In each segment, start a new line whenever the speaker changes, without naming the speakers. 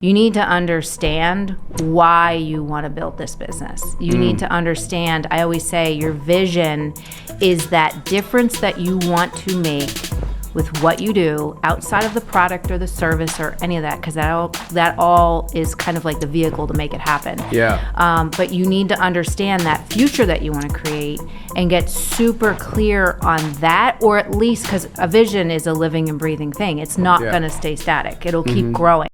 You need to understand why you want to build this business. You need to understand, I always say, your vision is that difference that you want to make with what you do outside of the product or the service or any of that, because that all is kind of like the vehicle to make it happen.
Yeah.
But you need to understand that future that you want to create and get super clear on that, or at least, because a vision is a living and breathing thing. It's not going to stay static. It'll keep growing.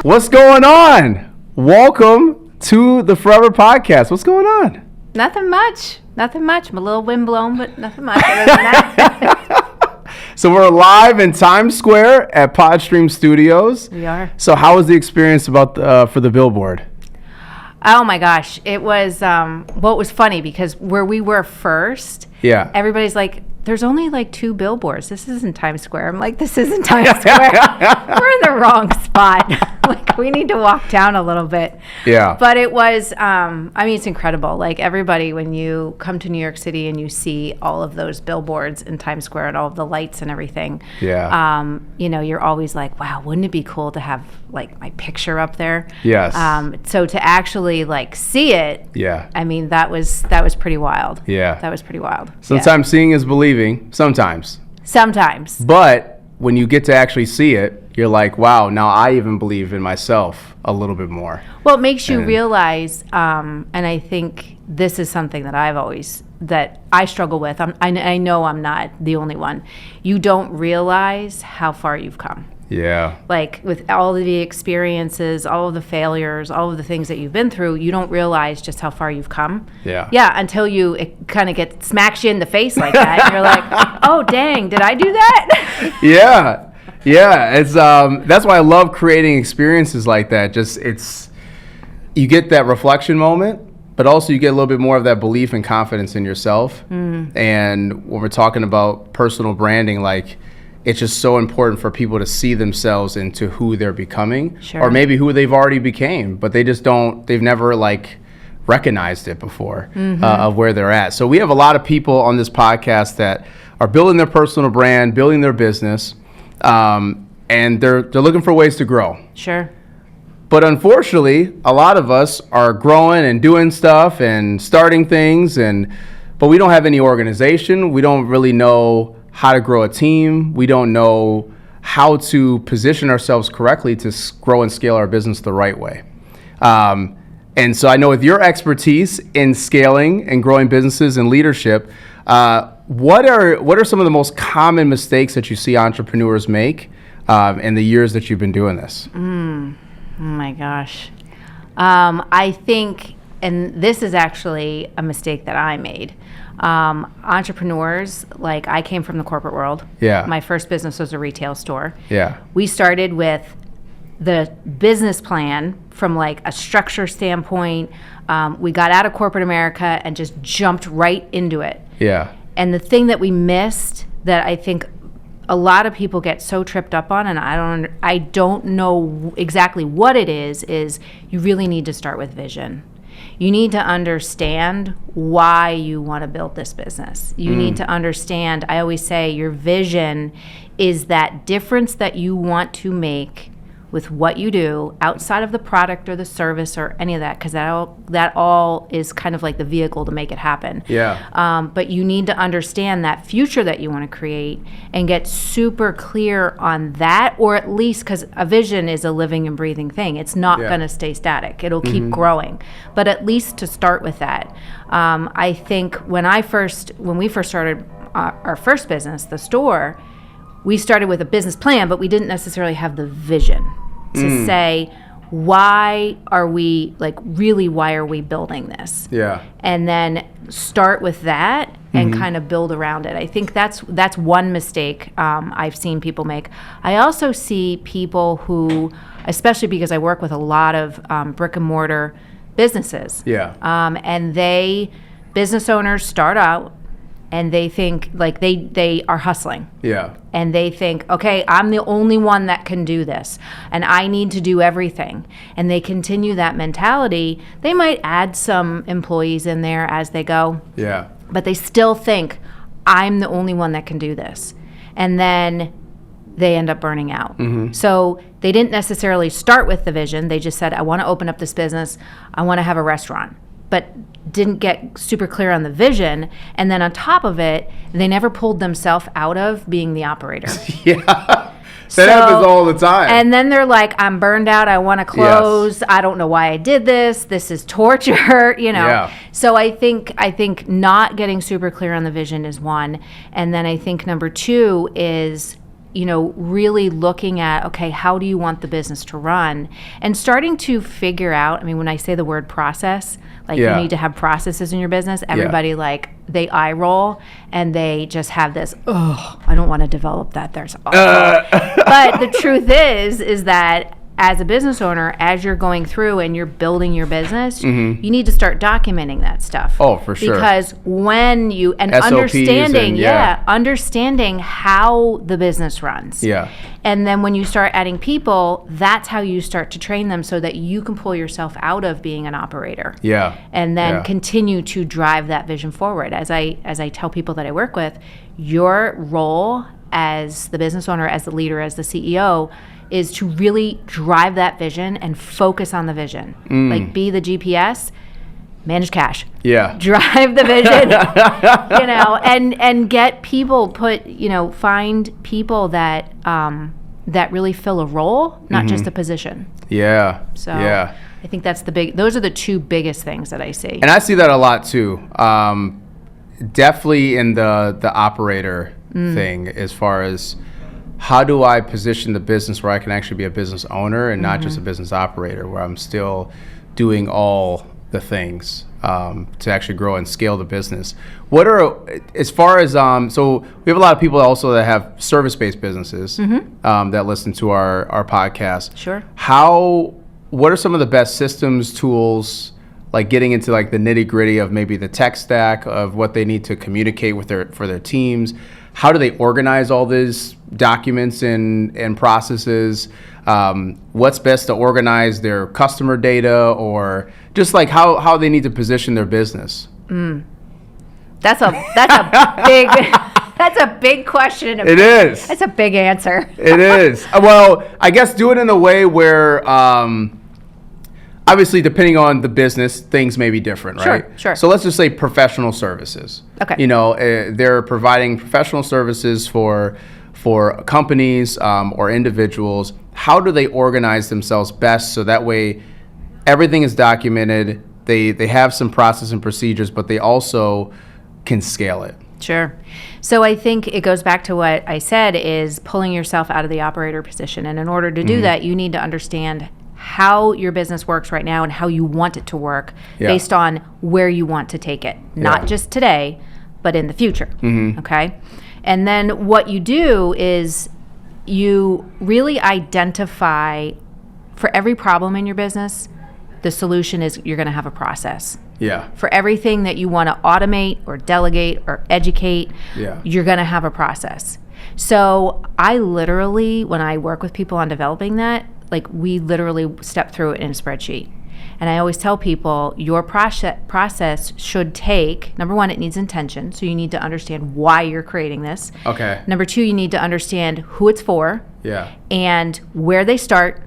What's going on? Welcome to the Forever Podcast. What's going on?
Nothing much. I'm a little windblown, but nothing much other than that.
So we're live in Times Square at Podstream Studios.
We are.
So how was the experience for the billboard?
Oh my gosh. It was, well, it was funny because where we were first, everybody's like, there's only like 2 billboards. This isn't Times Square. I'm like, this isn't Times Square. We're in the wrong spot. Like, we need to walk down a little bit.
Yeah.
But it was, I mean, it's incredible. Like, everybody, when you come to New York City and you see all of those billboards in Times Square and all of the lights and everything, you know, you're always like, wow, wouldn't it be cool to have like my picture up there?
Yes.
So to actually like see it, I mean, that was pretty wild.
Yeah.
That was pretty wild.
Sometimes seeing is believing. Sometimes. But when you get to actually see it, you're like, wow, now I even believe in myself a little bit more.
Well, it makes you realize, and I think this is something that I struggle with. I know I'm not the only one. You don't realize how far you've come.
Yeah. Like
with all of the experiences, all of the failures, all of the things that you've been through, you don't realize just how far you've come.
Yeah.
Yeah, until it kind of smacks you in the face like that. And you're like, oh, dang, did I do that?
Yeah. Yeah. It's that's why I love creating experiences like that. You get that reflection moment, but also you get a little bit more of that belief and confidence in yourself. And when we're talking about personal branding, like, it's just so important for people to see themselves into who they're becoming, or maybe who they've already became, but they've never like recognized it before of where they're at. So we have a lot of people on this podcast that are building their personal brand, building their business, and they're looking for ways to grow.
Sure.
But unfortunately, a lot of us are growing and doing stuff and starting things, but we don't have any organization. We don't really know how to grow a team. We don't know how to position ourselves correctly to grow and scale our business the right way. And so I know with your expertise in scaling and growing businesses and leadership, what are some of the most common mistakes that you see entrepreneurs make in the years that you've been doing this?
Oh my gosh. I think, and this is actually a mistake that I made. Entrepreneurs, like, I came from the corporate world.
Yeah.
My first business was a retail store.
Yeah.
We started with the business plan from like a structure standpoint. We got out of corporate America and just jumped right into it.
Yeah.
And the thing that we missed, that I think a lot of people get so tripped up on, and I don't know exactly what it is you really need to start with vision. You need to understand why you want to build this business. You need to understand, I always say, your vision is that difference that you want to make with what you do outside of the product or the service or any of that, because that all is kind of like the vehicle to make it happen.
Yeah.
But you need to understand that future that you want to create and get super clear on that, or at least, because a vision is a living and breathing thing. It's not going to stay static. It'll keep growing. But at least to start with that. I think when we first started our first business, the store, we started with a business plan, but we didn't necessarily have the vision to say, why are we building this?
Yeah.
And then start with that and kind of build around it. I think that's one mistake I've seen people make. I also see people who, especially because I work with a lot of brick and mortar businesses.
Yeah.
And business owners start out, and they think like they are hustling.
Yeah.
And they think, okay, I'm the only one that can do this, and I need to do everything. And they continue that mentality. They might add some employees in there as they go.
Yeah.
But they still think, I'm the only one that can do this. And then they end up burning out. So they didn't necessarily start with the vision. They just said, I want to open up this business. I want to have a restaurant. But didn't get super clear on the vision. And then on top of it, they never pulled themselves out of being the operator.
Yeah. That happens all the time.
And then they're like, I'm burned out. I want to close. Yes. I don't know why I did this. This is torture, you know. Yeah. So I think not getting super clear on the vision is one. And then I think number two is, you know, really looking at, okay, how do you want the business to run? And starting to figure out, I mean, when I say the word process, like you need to have processes in your business, everybody like, they eye roll and they just have this, oh, I don't want to develop that. There's but the truth is that as a business owner, as you're going through and you're building your business, you need to start documenting that stuff.
Oh, for sure.
Because when you, and
SOPs
understanding, understanding how the business runs.
Yeah.
And then when you start adding people, that's how you start to train them so that you can pull yourself out of being an operator.
Yeah.
And then continue to drive that vision forward. As I tell people that I work with, your role as the business owner, as the leader, as the CEO, is to really drive that vision and focus on the vision. Like be the GPS, manage cash.
Yeah.
Drive the vision, you know, and get people find people that that really fill a role, not just a position.
Yeah.
So I think those are the two biggest things that I see.
And I see that a lot too. Definitely in the operator thing, as far as how do I position the business where I can actually be a business owner and not just a business operator, where I'm still doing all the things to actually grow and scale the business. What are, as far as, so we have a lot of people also that have service-based businesses that listen to our podcast.
Sure.
What are some of the best systems, tools, like getting into like the nitty-gritty of maybe the tech stack of what they need to communicate with for their teams? How do they organize all these documents and processes? What's best to organize their customer data, or just like how they need to position their business?
That's a big that's a big question.
It is.
That's a big answer.
It is. Well, I guess do it in a way where obviously, depending on the business, things may be different, right?
Sure.
So let's just say professional services.
Okay.
You know, they're providing professional services for companies or individuals. How do they organize themselves best so that way everything is documented, they have some process and procedures, but they also can scale it?
Sure. So I think it goes back to what I said, is pulling yourself out of the operator position. And in order to do that, you need to understand how your business works right now and how you want it to work based on where you want to take it. Not just today, but in the future. Okay? And then what you do is you really identify, for every problem in your business, the solution is you're going to have a process.
Yeah.
For everything that you want to automate or delegate or educate, you're going to have a process. So I literally, when I work with people on developing that, like we literally step through it in a spreadsheet. And I always tell people your process should take, number one, it needs intention. So you need to understand why you're creating this.
Okay.
Number two, you need to understand who it's for.
Yeah.
And where they start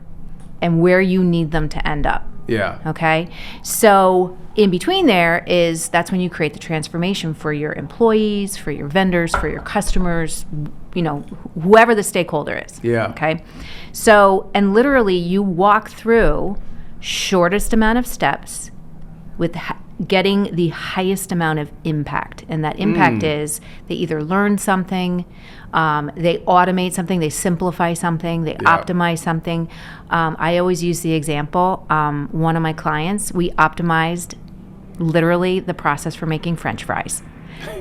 and where you need them to end up.
Yeah.
Okay. So in between that's when you create the transformation for your employees, for your vendors, for your customers, you know, whoever the stakeholder is.
Yeah.
Okay. So, and literally you walk through shortest amount of steps with getting the highest amount of impact. And that impact is they either learn something, they automate something, they simplify something, they optimize something. I always use the example, one of my clients, we optimized literally the process for making French fries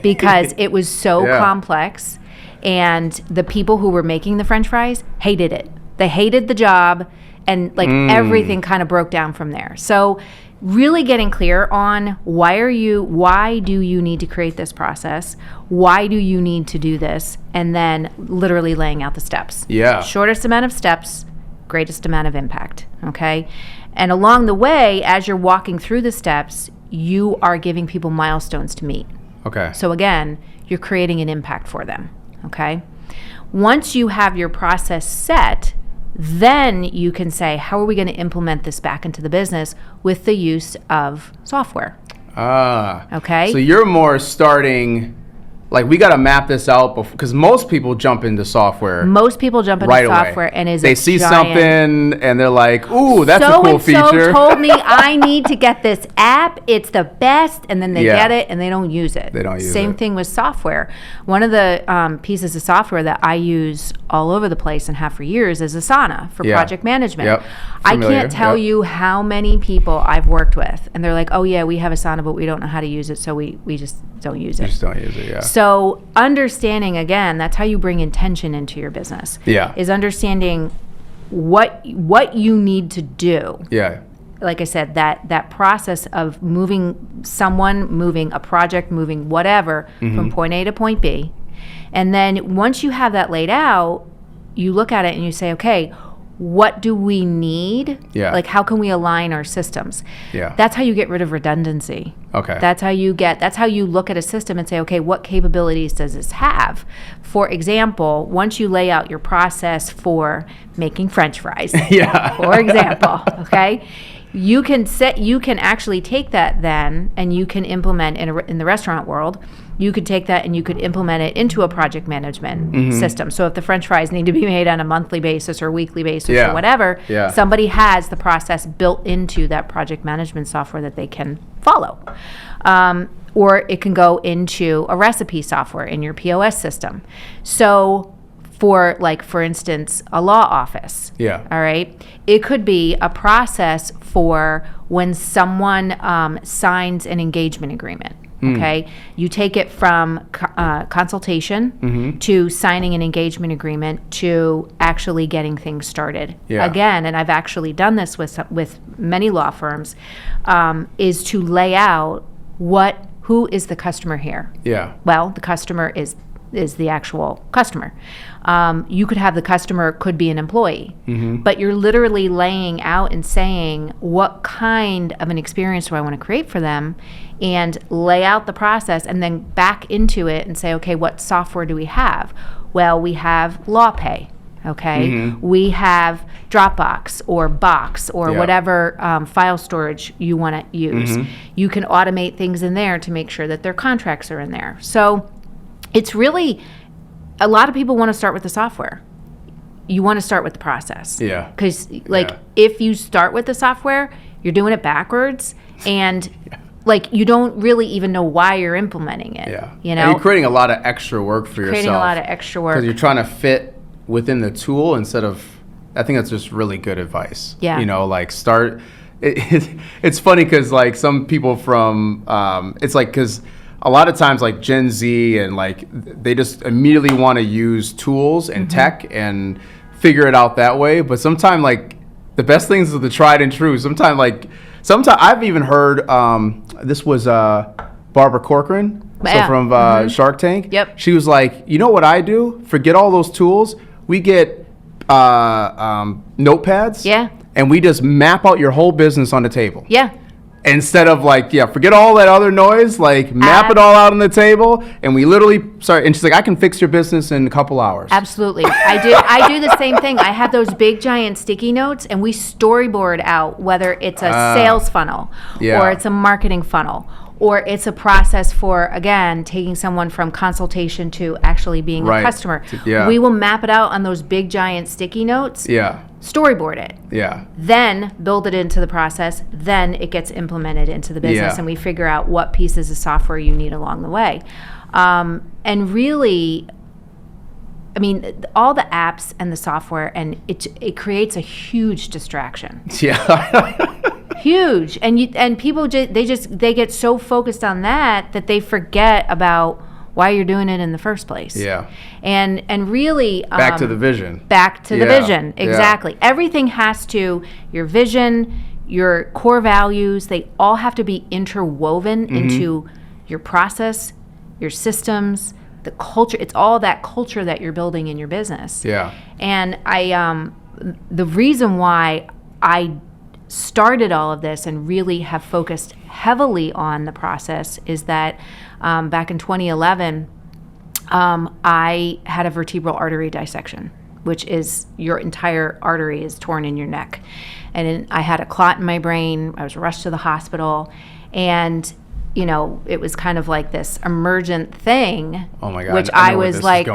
because it was so complex, and the people who were making the French fries hated it. They hated the job, and like everything kind of broke down from there. So really getting clear on why do you need to create this process? Why do you need to do this? And then literally laying out the steps.
Yeah.
Shortest amount of steps, greatest amount of impact, okay? And along the way, as you're walking through the steps, you are giving people milestones to meet.
Okay.
So again, you're creating an impact for them, okay? Once you have your process set, then you can say, how are we going to implement this back into the business with the use of software? Okay.
So you're more starting, like, we got to map this out because most people jump into software.
Most people jump into
right
software
away.
and
they see something and they're like, ooh, that's a cool feature.
So-and-so told me I need to get this app. It's the best. And then they get it and they don't use it.
They don't use it.
Same thing with software. One of the pieces of software that I use all over the place and have for years is Asana for project management.
Yep.
I can't tell you how many people I've worked with and they're like, oh yeah, we have Asana, but we don't know how to use it. So we just don't use it.
You just don't use it, yeah.
So understanding, again, that's how you bring intention into your business.
Yeah.
Is understanding what you need to do.
Yeah.
Like I said, that process of moving a project, moving whatever from point A to point B. And then once you have that laid out, you look at it and you say, okay, what do we need?
Yeah.
Like, how can we align our systems?
Yeah.
That's how you get rid of redundancy.
Okay.
That's how you look at a system and say, okay, what capabilities does this have? For example, once you lay out your process for making French fries,
yeah.
for example, okay, you can actually take that then and you can implement in the restaurant world. You could take that and you could implement it into a project management system. So if the French fries need to be made on a monthly basis or weekly basis or whatever, somebody has the process built into that project management software that they can follow. Or it can go into a recipe software in your POS system. So for instance, a law office.
Yeah.
All right. It could be a process for when someone signs an engagement agreement. Okay. You take it from consultation to signing an engagement agreement to actually getting things started.
Yeah.
Again, and I've actually done this with many law firms, is to lay out who is the customer here.
Yeah.
Well, the customer is the actual customer. You could have the customer could be an employee, but you're literally laying out and saying what kind of an experience do I want to create for them, and lay out the process and then back into it and say, okay, what software do we have? Well, we have LawPay. Okay, we have Dropbox or Box or whatever file storage you want to use. You can automate things in there to make sure that their contracts are in there. So it's really, a lot of people want to start with the software. You want to start with the process. Yeah. Because if you start with the software, you're doing it backwards and you don't really even know why you're implementing it. Yeah. You know?
And you're creating a lot of extra work for yourself.
Creating a lot of extra work.
Because you're trying to fit within the tool instead of, I think that's just really good advice. Yeah. You know, start, it's funny because some people from, it's because a lot of times Gen Z and they just immediately want to use tools and tech and figure it out that way. But sometimes the best things are the tried and true. Sometimes I've even heard, this was Barbara Corcoran, from Shark Tank. Yep. She was like, you know what I do? Forget all those tools. We get notepads. Yeah. And we just map out your whole business on the table. Yeah. Instead of forget all that other noise, map it all out on the table, and we literally start. And she's like, I can fix your business in a couple hours.
Absolutely, I do the same thing. I have those big giant sticky notes, and we storyboard out whether it's a sales funnel, or it's a marketing funnel, or it's a process for, again, taking someone from consultation to actually being a customer. We will map it out on those big giant sticky notes. Yeah. Storyboard it. Yeah. Then build it into the process. Then it gets implemented into the business, and we figure out what pieces of software you need along the way. And really, I mean, all the apps and the software, and it creates a huge distraction. Yeah. Huge. And people they get so focused on that they forget about why you're doing it in the first place. Yeah. And really
back to the vision.
Back to the vision. Exactly. Everything has to, your vision, your core values, they all have to be interwoven into your process, your systems, the culture. It's all that culture that you're building in your business.
Yeah.
And the reason why I started all of this and really have focused heavily on the process is that back in 2011, I had a vertebral artery dissection, which is your entire artery is torn in your neck. And I had a clot in my brain. I was rushed to the hospital. And, you know, it was kind of like this emergent thing.
Oh my God.
Which I was like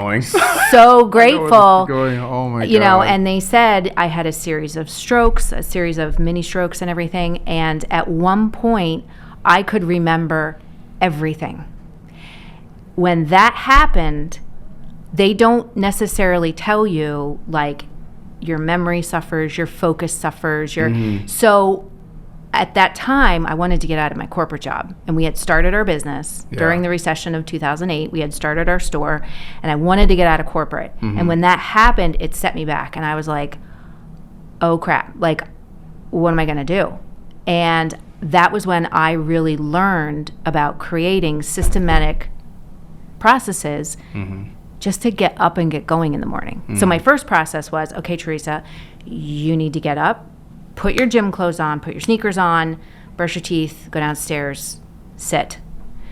so grateful.
Oh my God.
You know, and they said I had a series of strokes, a series of mini strokes and everything. And at one point, I could remember everything. When that happened, they don't necessarily tell you, like, your memory suffers, your focus suffers. So at that time, I wanted to get out of my corporate job. And we had started our business during the recession of 2008. We had started our store, and I wanted to get out of corporate. And when that happened, it set me back. And I was like, oh, crap. Like, what am I going to do? And that was when I really learned about creating systematic processes just to get up and get going in the morning. So my first process was, okay, Theresa, you need to get up, put your gym clothes on, put your sneakers on, brush your teeth, go downstairs, sit.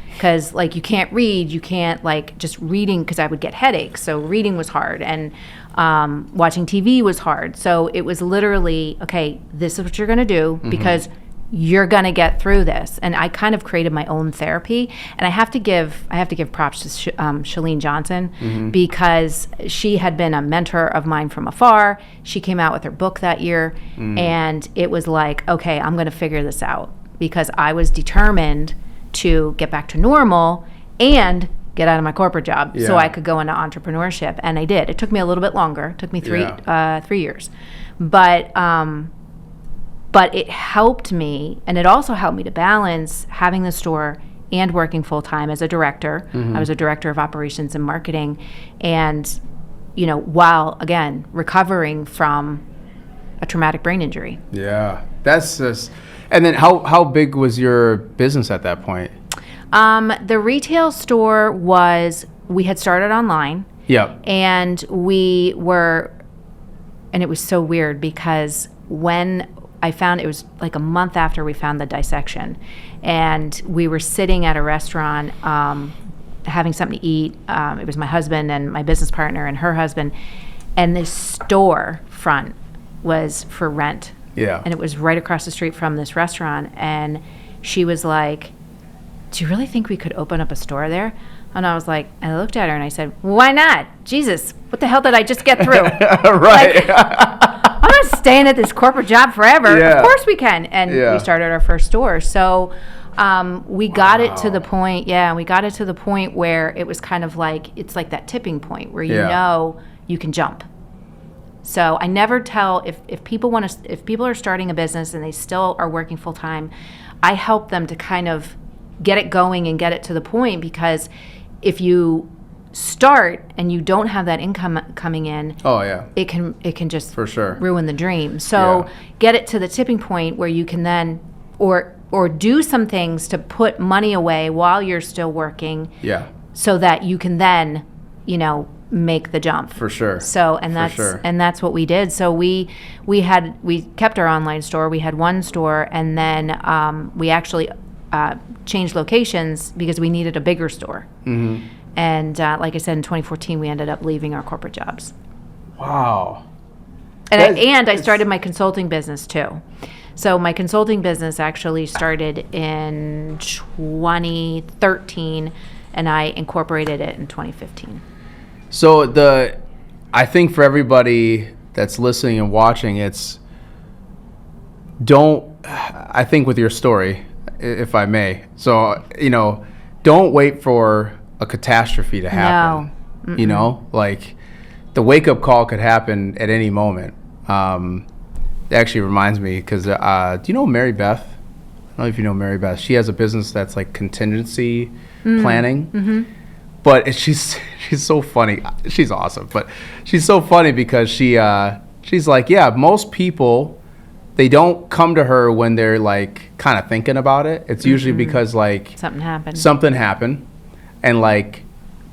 Because, like, you can't read, you can't, like, just reading, because I would get headaches. So reading was hard, and watching TV was hard. So it was literally, okay, this is what you're going to do, because you're going to get through this. And I kind of created my own therapy. And I have to give props to Shalene Johnson, because she had been a mentor of mine from afar. She came out with her book that year, and it was like, okay, I'm going to figure this out, because I was determined to get back to normal and get out of my corporate job so I could go into entrepreneurship. And I did. It took me a little bit longer. It took me 3 years. But it helped me, and it also helped me to balance having the store and working full-time as a director. I was a director of operations and marketing, and, you know, while, again, recovering from a traumatic brain injury.
Yeah. That's just... And then how big was your business at that point?
The retail store we had started online.
Yeah.
And and it was so weird, because when I found, it was like a month after we found the dissection, and we were sitting at a restaurant having something to eat. It was my husband and my business partner and her husband, and this store front was for rent.
Yeah.
And it was right across the street from this restaurant, and she was like, do you really think we could open up a store there? And I was like, and I looked at her and I said, why not? Jesus, what the hell did I just get through?
Right.
I'm not staying at this corporate job forever.
Yeah.
Of course we can. And we started our first store. So we got it to the point, where it was kind of like, it's like that tipping point where you know you can jump. So I never tell, if people are starting a business and they still are working full time, I help them to kind of get it going and get it to the point, because if you start and you don't have that income coming in, it can just
for sure
ruin the dream. So get it to the tipping point where you can then or do some things to put money away while you're still working, so that you can then, you know, make the jump.
For sure.
So and that's what we did. So we kept our online store. We had one store, and then we actually changed locations because we needed a bigger store. And like I said, in 2014, we ended up leaving our corporate jobs.
Wow.
And I started my consulting business too. So my consulting business actually started in 2013, and I incorporated it in 2015.
So I think for everybody that's listening and watching, I think with your story, if I may. So, you know, don't wait for a catastrophe to happen.
No.
You know, like the wake up call could happen at any moment. It actually reminds me, because do you know Mary Beth? I don't know if you know Mary Beth. She has a business that's like contingency planning. But she's so funny. She's awesome. But she's so funny because she's like, most people they don't come to her when they're like kind of thinking about it. It's usually because like something happened and like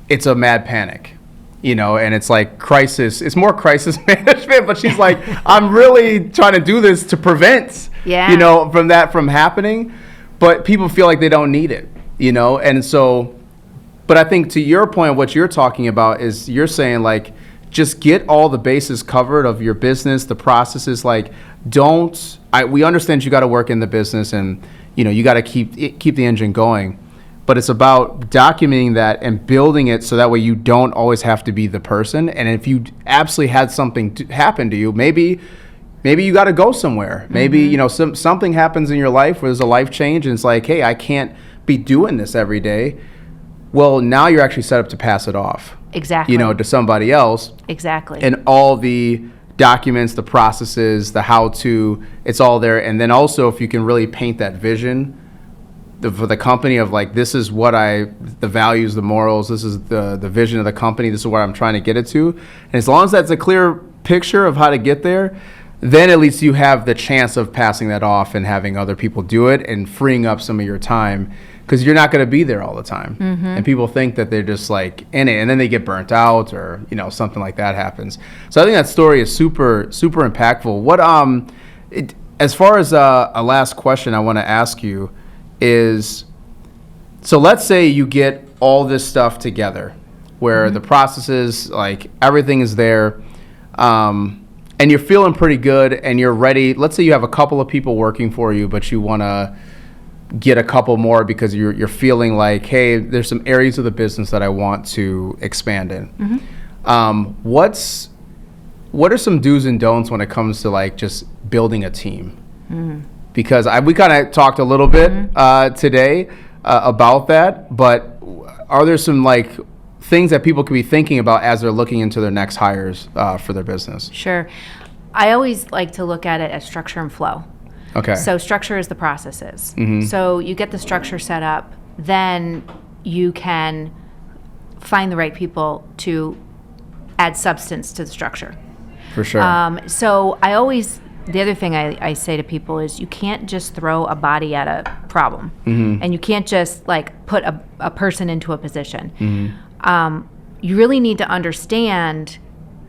it's a mad panic, you know, and it's like crisis. It's more crisis management, but she's like, I'm really trying to do this to prevent, you know, from happening. But people feel like they don't need it, you know, and so, but I think to your point, what you're talking about is you're saying like, just get all the bases covered of your business, the processes. Like, we understand you got to work in the business, and you know you got to keep the engine going. But it's about documenting that and building it so that way you don't always have to be the person. And if you absolutely had something happen to you, maybe you got to go somewhere. Maybe you know something happens in your life where there's a life change, and it's like, hey, I can't be doing this every day. Well, now you're actually set up to pass it off.
Exactly.
You know, to somebody else.
Exactly.
And all the documents, the processes, the how-to, it's all there. And then also, if you can really paint that vision for the company of like, this is what the values, the morals, this is the vision of the company, this is what I'm trying to get it to. And as long as that's a clear picture of how to get there, then at least you have the chance of passing that off and having other people do it and freeing up some of your time. Because you're not going to be there all the time. And people think that they're just like in it, and then they get burnt out or, you know, something like that happens. So I think that story is super, super impactful. What, as far as a last question I want to ask you is, so let's say you get all this stuff together where the processes, like everything is there, and you're feeling pretty good and you're ready. Let's say you have a couple of people working for you, but you want to get a couple more because you're feeling like, hey, there's some areas of the business that I want to expand in. What are some do's and don'ts when it comes to like just building a team? Because we kind of talked a little bit today about that, but are there some like things that people could be thinking about as they're looking into their next hires for their business?
Sure. I always like to look at it as structure and flow.
Okay.
So structure is the processes. So you get the structure set up, then you can find the right people to add substance to the structure.
For sure.
So the other thing I say to people is you can't just throw a body at a problem. And you can't just like put a person into a position. You really need to understand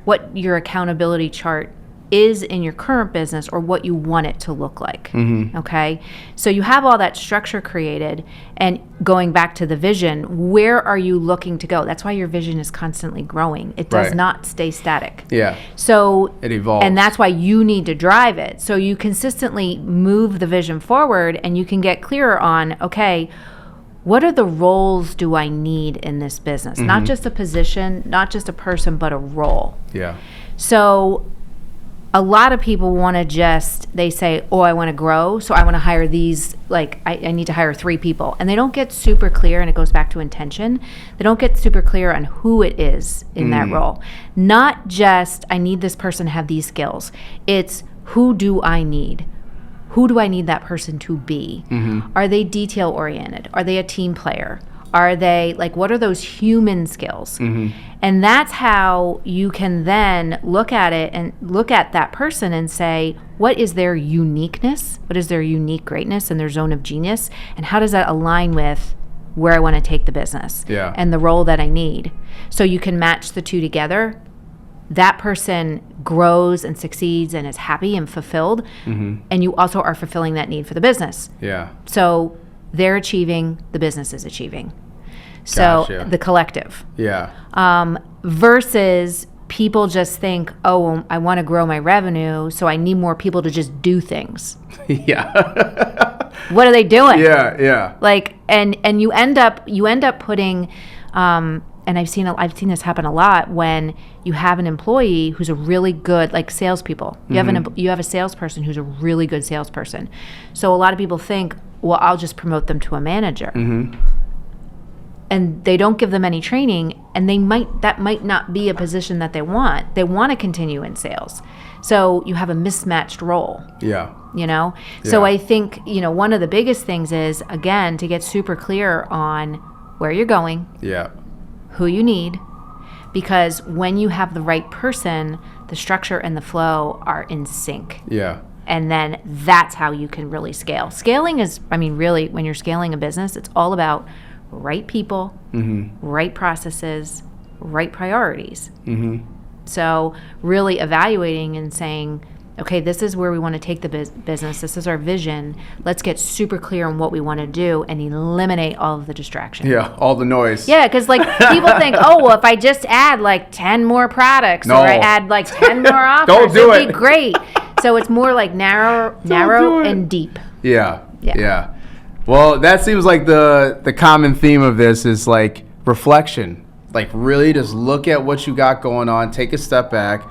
what your accountability chart is in your current business or what you want it to look like. Okay? So you have all that structure created, and going back to the vision, where are you looking to go? That's why your vision is constantly growing. It does not stay static.
Yeah.
So
it evolves.
And that's why you need to drive it. So you consistently move the vision forward, and you can get clearer on, okay, what are the roles do I need in this business? Not just a position, not just a person, but a role.
Yeah.
So a lot of people want to they say, oh, I want to grow, so I want to hire these, like, I need to hire 3 people. And they don't get super clear, and it goes back to intention. They don't get super clear on who it is in that role. Not just, I need this person to have these skills. It's, who do I need? Who do I need that person to be? Are they detail-oriented? Are they a team player? Are they, like, what are those human skills? And that's how you can then look at it and look at that person and say, what is their uniqueness? What is their unique greatness and their zone of genius? And how does that align with where I want to take the business and the role that I need? So you can match the two together. That person grows and succeeds and is happy and fulfilled. And you also are fulfilling that need for the business. So they're achieving, the business is achieving. So the collective. Versus people just think, oh, well, I want to grow my revenue, so I need more people to just do things. What are they doing? Like, and you end up putting, and I've seen this happen a lot when you have an employee who's a really good, like, salespeople. You have a salesperson who's a really good salesperson. So a lot of people think, well, I'll just promote them to a manager. And they don't give them any training, and that might not be a position that they want. They want to continue in sales. So you have a mismatched role. You know? So I think, you know, one of the biggest things is, again, to get super clear on where you're going, who you need, because when you have the right person, the structure and the flow are in sync. And then that's how you can really scale. Scaling is, really, when you're scaling a business, it's all about right people, right processes, right priorities. So really evaluating and saying, okay, this is where we want to take the business. This is our vision. Let's get super clear on what we want to do and eliminate all of the distraction.
Yeah, all the noise.
Yeah, because people think, oh, well, if I just add 10 more products or I add 10 more offers,
Don't do
it'd be great. So it's more narrow and deep.
Yeah. Well, that seems like the common theme of this is reflection. Really just look at what you got going on, take a step back,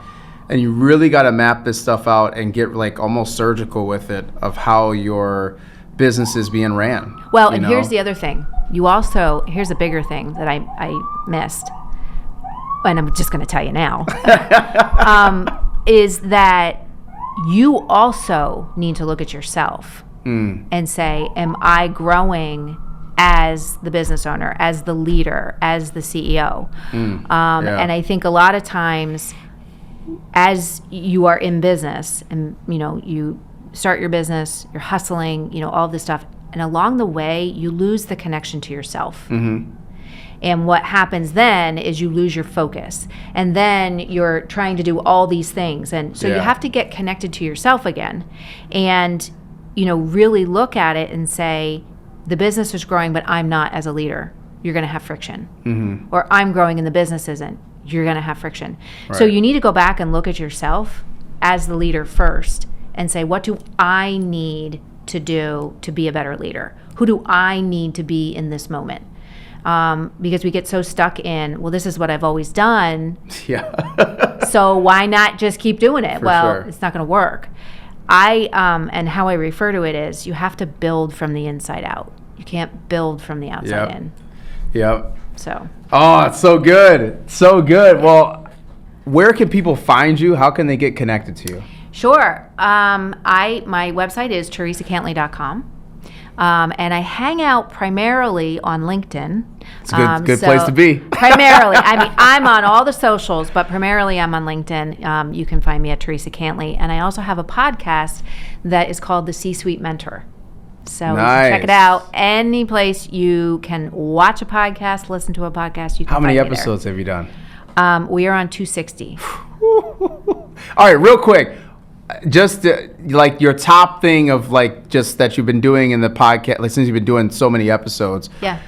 and you really got to map this stuff out and get almost surgical with it of how your business is being ran.
Well, and here's the other thing. Here's a bigger thing that I missed, and I'm just going to tell you now, is that you also need to look at yourself and say, am I growing as the business owner, as the leader, as the CEO? And I think a lot of times as you are in business and, you start your business, you're hustling, all this stuff, and along the way, you lose the connection to yourself. And what happens then is you lose your focus. And then you're trying to do all these things. And so you have to get connected to yourself again and, really look at it and say, the business is growing, but I'm not as a leader. You're going to have friction. Or I'm growing and the business isn't. You're going to have friction. Right. So you need to go back and look at yourself as the leader first and say, what do I need to do to be a better leader? Who do I need to be in this moment? Because we get so stuck in, well, this is what I've always done. So why not just keep doing it? It's not going to work. And how I refer to it is you have to build from the inside out. You can't build from the outside in. So.
Oh, it's so good. So good. Well, where can people find you? How can they get connected to you?
Sure. My website is theresacantley.com. And I hang out primarily on LinkedIn.
It's a good place to be.
Primarily. I'm on all the socials, but primarily I'm on LinkedIn. You can find me at Theresa Cantley. And I also have a podcast that is called The C-Suite Mentor. So you can check it out. Any place you can watch a podcast, listen to a podcast, you can.
How many episodes have you done?
We are on 260.
All right, real quick. Just your top thing of just that you've been doing in the podcast, since you've been doing so many episodes.
Yeah.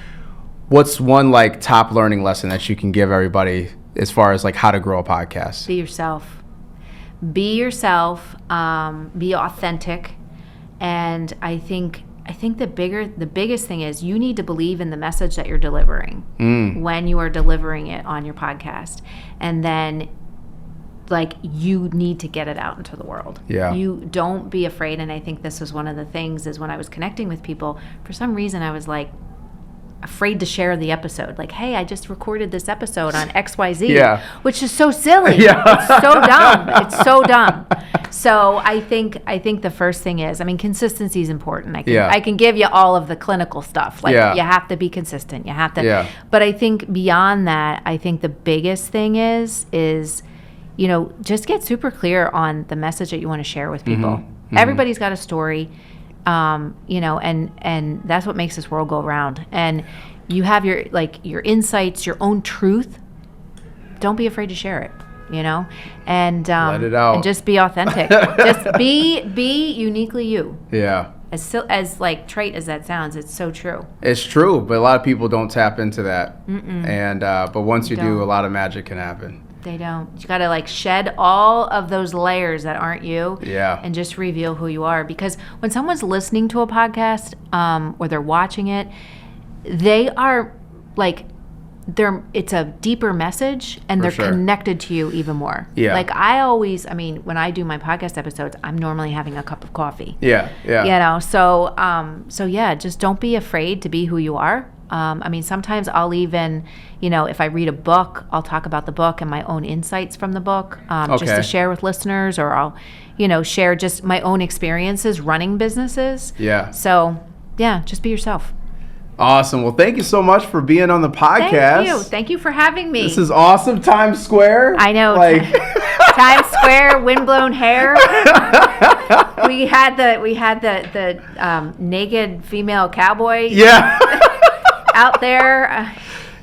What's
one top learning lesson that you can give everybody as far as how to grow a podcast?
Be yourself. Be yourself. Be authentic. And I think the biggest thing is you need to believe in the message that you're delivering when you are delivering it on your podcast, and then you need to get it out into the world. You don't be afraid. And I think this was one of the things is when I was connecting with people, for some reason I was afraid to share the episode. Hey, I just recorded this episode on XYZ, which is so silly. It's so dumb. It's so dumb. So I think the first thing is, consistency is important. I can give you all of the clinical stuff. You have to be consistent. You have to. But I think beyond that, I think the biggest thing is just get super clear on the message that you want to share with people. Everybody's got a story. And that's what makes this world go around. And you have your insights, your own truth. Don't be afraid to share it, and
let it out.
And just be authentic. Just be uniquely you.
Yeah.
As trite as that sounds, it's so true.
It's true, but a lot of people don't tap into that. And but once you do, a lot of magic can happen.
They don't. You got to shed all of those layers that aren't you. And just reveal who you are. Because when someone's listening to a podcast or they're watching it, they are it's a deeper message and they're connected to you even more. I always, when I do my podcast episodes, I'm normally having a cup of coffee. So just don't be afraid to be who you are. Sometimes I'll even, if I read a book, I'll talk about the book and my own insights from the book, just to share with listeners, or I'll, share just my own experiences running businesses. So, just be yourself.
Awesome. Well, thank you so much for being on the podcast.
Thank you for having me.
This is awesome. Times Square.
I know. Times Square, windblown hair. we had the naked female cowboy
Yeah.
out there.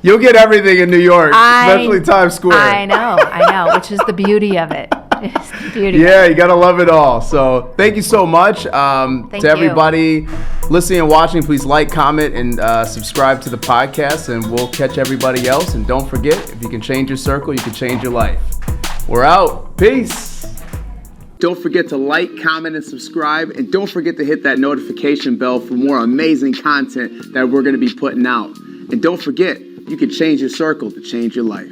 You'll get everything in New York, especially Times Square.
I know, which is the beauty of it. It's the beauty.
Yeah, you gotta love it all. So thank you so much. To everybody listening and watching, please like, comment, and subscribe to the podcast, and we'll catch everybody else. And don't forget, if you can change your circle, you can change your life. We're out. Peace. Don't forget to like, comment, and subscribe. And don't forget to hit that notification bell for more amazing content that we're going to be putting out. And don't forget, you can change your circle to change your life.